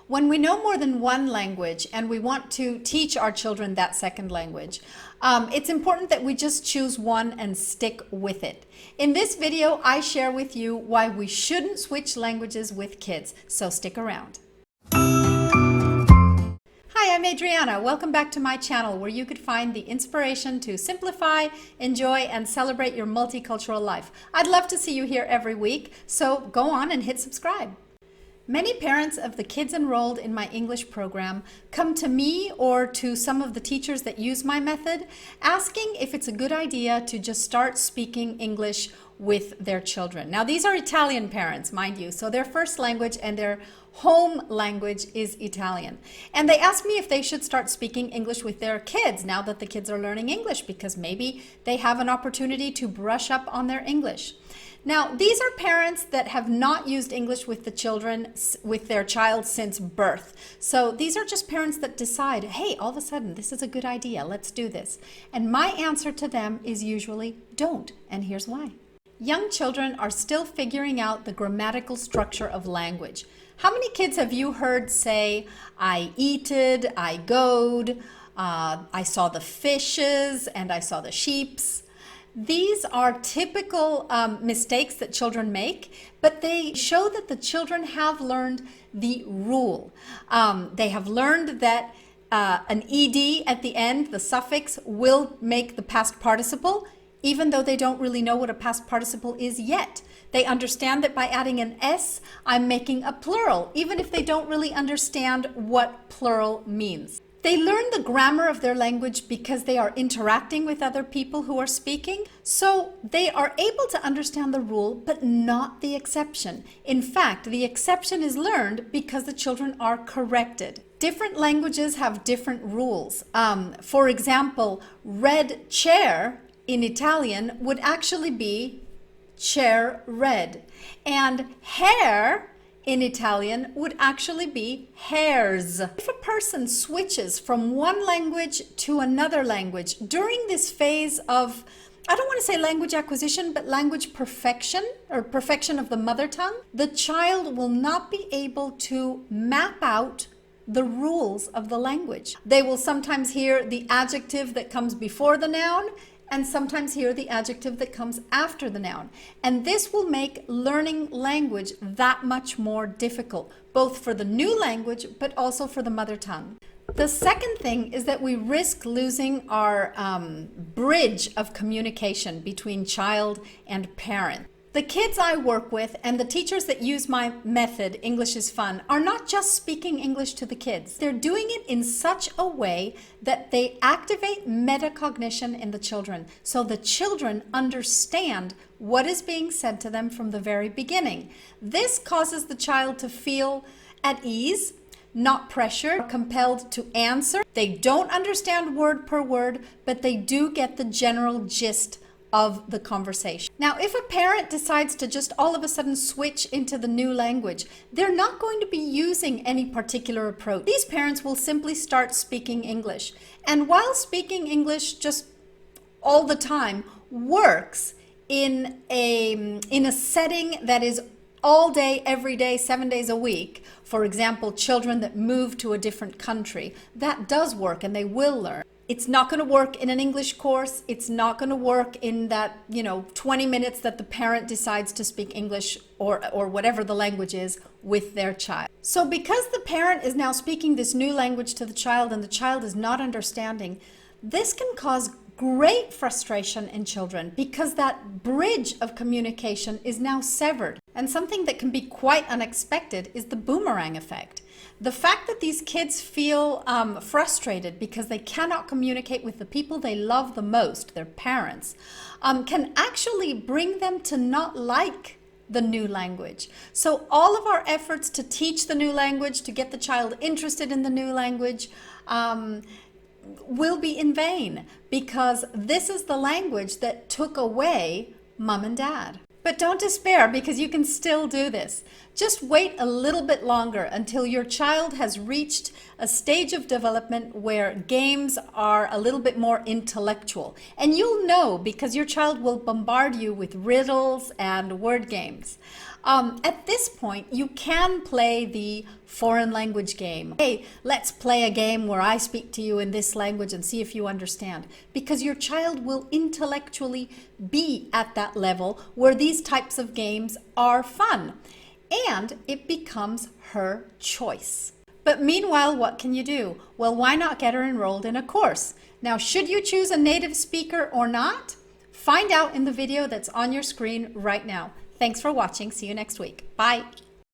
When we know more than one language and we want to teach our children that second language, it's important that we just choose one and stick with it. In this video, I share with you why we shouldn't switch languages with kids, so stick around. Hi, I'm Adriana. Welcome back to my channel where you could find the inspiration to simplify, enjoy, and celebrate your multicultural life. I'd love to see you here every week, so go on and hit subscribe. Many parents of the kids enrolled in my English program come to me or to some of the teachers that use my method asking if it's a good idea to just start speaking English with their children. Now, these are Italian parents, mind you, so their first language and their home language is Italian. And they ask me if they should start speaking English with their kids now that the kids are learning English because maybe they have an opportunity to brush up on their English. Now, these are parents that have not used English with the children, with their child since birth. So these are just parents that decide, hey, all of a sudden, this is a good idea, let's do this. And my answer to them is usually don't, and here's why. Young children are still figuring out the grammatical structure of language. How many kids have you heard say, I eated, I goed, I saw the fishes, and I saw the sheeps? These are typical mistakes that children make, but they show that the children have learned the rule. They have learned that an ed at the end, the suffix, will make the past participle, even though they don't really know what a past participle is yet. They understand that by adding an S, I'm making a plural, even if they don't really understand what plural means. They learn the grammar of their language because they are interacting with other people who are speaking, so they are able to understand the rule, but not the exception. In fact, the exception is learned because the children are corrected. Different languages have different rules. For example, red chair in Italian would actually be chair red, and hair in Italian would actually be hairs. If a person switches from one language to another language during this phase of, I don't want to say language acquisition, but language perfection or perfection of the mother tongue, the child will not be able to map out the rules of the language. They will sometimes hear the adjective that comes before the noun and sometimes hear the adjective that comes after the noun. And this will make learning language that much more difficult, both for the new language, but also for the mother tongue. The second thing is that we risk losing our bridge of communication between child and parent. The kids I work with and the teachers that use my method, English is Fun, are not just speaking English to the kids. They're doing it in such a way that they activate metacognition in the children. So the children understand what is being said to them from the very beginning. This causes the child to feel at ease, not pressured, compelled to answer. They don't understand word per word, but they do get the general gist of the conversation. Now, if a parent decides to just all of a sudden switch into the new language, they're not going to be using any particular approach. These parents will simply start speaking English. And while speaking English just all the time works in a setting that is all day, every day, 7 days a week, for example, children that move to a different country, that does work and they will learn. It's not going to work in an English course. It's not going to work in that, 20 minutes that the parent decides to speak English or whatever the language is with their child. So because the parent is now speaking this new language to the child and the child is not understanding, this can cause great frustration in children because that bridge of communication is now severed. And something that can be quite unexpected is the boomerang effect. The fact that these kids feel frustrated because they cannot communicate with the people they love the most, their parents, can actually bring them to not like the new language. So all of our efforts to teach the new language, to get the child interested in the new language, will be in vain because this is the language that took away mom and dad. But don't despair because you can still do this. Just wait a little bit longer until your child has reached a stage of development where games are a little bit more intellectual. And you'll know because your child will bombard you with riddles and word games. At this point, you can play the foreign language game. Hey, let's play a game where I speak to you in this language and see if you understand. Because your child will intellectually be at that level where these types of games are fun. And it becomes her choice. But meanwhile, what can you do? Well, why not get her enrolled in a course? Now, should you choose a native speaker or not? Find out in the video that's on your screen right now. Thanks for watching. See you next week. Bye.